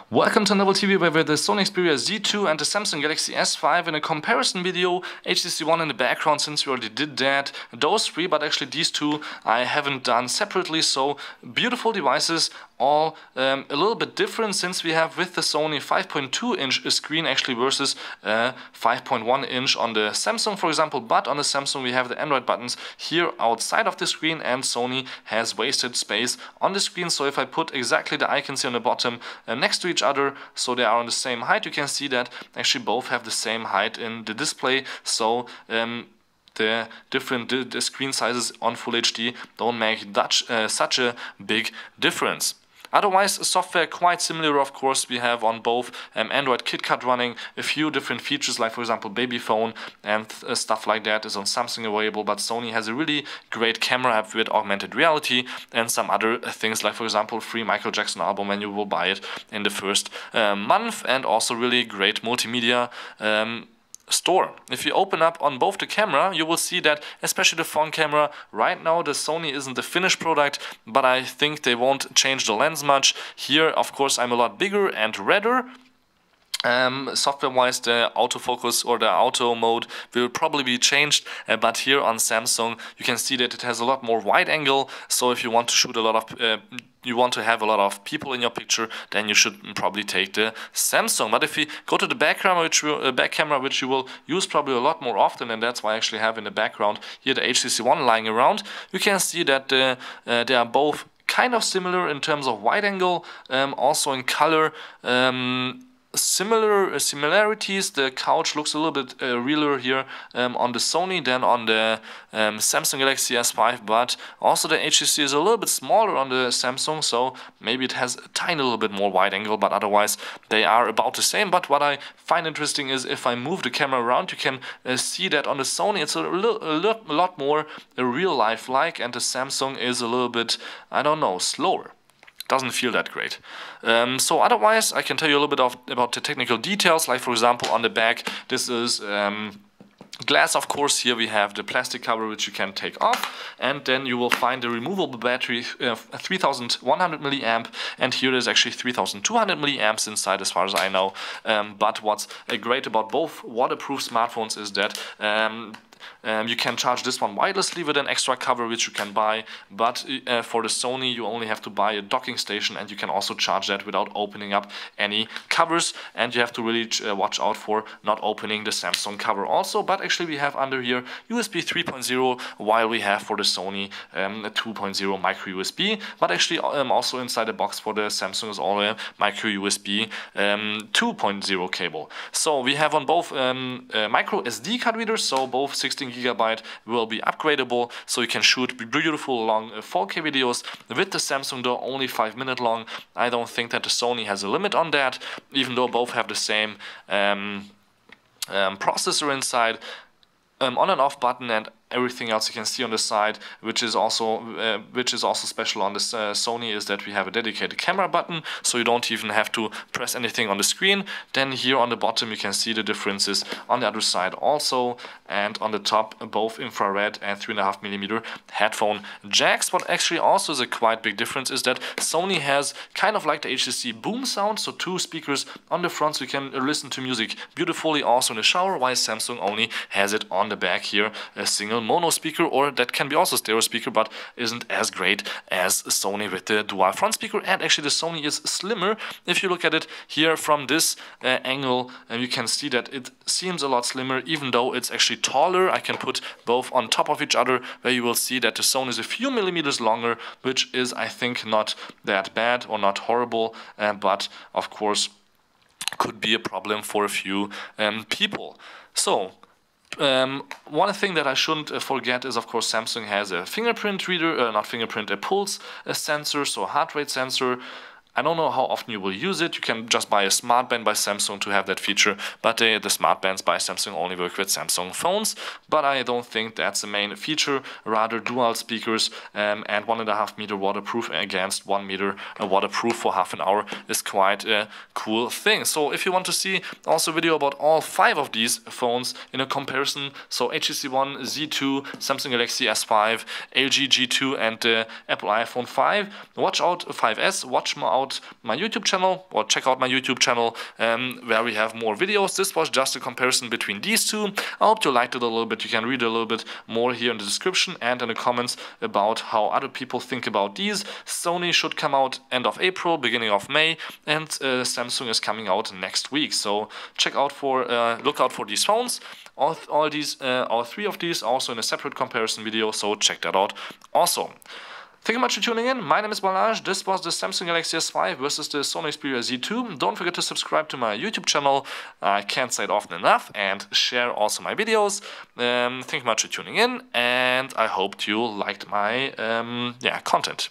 Welcome to another TV where the Sony Xperia Z2 and the Samsung Galaxy S5 in a comparison video. HTC One in the background since we already did that. Those three, but actually these two I haven't done separately. So beautiful devices, all a little bit different since we have with the Sony 5.2 inch screen actually versus 5.1 inch on the Samsung, for example. But on the Samsung we have the Android buttons here outside of the screen, and Sony has wasted space on the screen. So if I put exactly the icons here on the bottom next to each other, so they are on the same height, you can see that actually both have the same height in the display. So the different screen sizes on Full HD don't make such a big difference. Otherwise, software quite similar, of course. We have on both Android KitKat running. A few different features, like for example baby phone and stuff like that is on Samsung available, but Sony has a really great camera app with augmented reality and some other things, like for example free Michael Jackson album when you will buy it in the first month, and also really great multimedia store. If you open up on both the camera, you will see that especially the front camera, right now the Sony isn't the finished product, but I think they won't change the lens much. Here of course I'm a lot bigger and redder. Software wise, the autofocus or the auto mode will probably be changed, but here on Samsung you can see that it has a lot more wide angle. So if you want to shoot a lot of you want to have a lot of people in your picture, then you should probably take the Samsung. But if we go to the back camera, which you will use probably a lot more often, and that's why I actually have in the background here the HTC One lying around, you can see that they are both kind of similar in terms of wide angle, also in color. Similarities. The couch looks a little bit realer here on the Sony than on the Samsung Galaxy S5, but also the HTC is a little bit smaller on the Samsung, so maybe it has a tiny little bit more wide angle, but otherwise they are about the same. But what I find interesting is if I move the camera around, you can see that on the Sony it's a lot more real life like, and the Samsung is a little bit, I don't know, slower. Doesn't feel that great. So otherwise I can tell you a little bit about the technical details, like for example on the back this is glass, of course. Here we have the plastic cover which you can take off, and then you will find the removable battery 3100 milliamp, and here is actually 3200 milliamps inside as far as I know. But what's great about both waterproof smartphones is that you can charge this one wirelessly with an extra cover which you can buy, but for the Sony you only have to buy a docking station, and you can also charge that without opening up any covers, and you have to really watch out for not opening the Samsung cover also. But actually we have under here USB 3.0, while we have for the Sony a 2.0 micro USB, but actually also inside the box for the Samsung is all a micro USB 2.0 cable. So we have on both micro SD card readers, so both 16 GB will be upgradable, so you can shoot beautiful long 4K videos. With the Samsung though only 5 minutes long. I don't think that the Sony has a limit on that, even though both have the same processor inside. On and off button and everything else you can see on the side, which is also special on this Sony, is that we have a dedicated camera button, so you don't even have to press anything on the screen. Then here on the bottom you can see the differences on the other side also, and on the top both infrared and 3.5mm headphone jacks. What actually also is a quite big difference is that Sony has kind of like the HTC boom sound, so two speakers on the front so you can listen to music beautifully also in the shower, while Samsung only has it on the back here, a single mono speaker, or that can be also stereo speaker, but isn't as great as Sony with the dual front speaker. And actually the Sony is slimmer. If you look at it here from this angle, you can see that it seems a lot slimmer, even though it's actually taller. I can put both on top of each other, where you will see that the Sony is a few millimeters longer, which is I think not that bad or not horrible, but of course could be a problem for a few people. So one thing that I shouldn't forget is, of course, Samsung has a fingerprint reader, not fingerprint, a pulse sensor, so a heart rate sensor. I don't know how often you will use it. You can just buy a smartband by Samsung to have that feature, but the smartbands by Samsung only work with Samsung phones. But I don't think that's the main feature. Rather, dual speakers and 1.5 meter waterproof against 1 meter waterproof for half an hour is quite a cool thing. So if you want to see also a video about all 5 of these phones in a comparison, so HTC One, Z2, Samsung Galaxy S5, LG G2 and Apple iPhone 5, watch out 5S, watch out out my YouTube channel, or check out my YouTube channel, where we have more videos. This was just a comparison between these two. I hope you liked it a little bit. You can read a little bit more here in the description and in the comments about how other people think about these. Sony should come out end of April, beginning of May, and Samsung is coming out next week. So look out for these phones. All three of these also in a separate comparison video, so check that out also. Thank you much for tuning in. My name is Balazs. This was the Samsung Galaxy S5 versus the Sony Xperia Z2. Don't forget to subscribe to my YouTube channel. I can't say it often enough. And share also my videos. Thank you much for tuning in. And I hope you liked my content.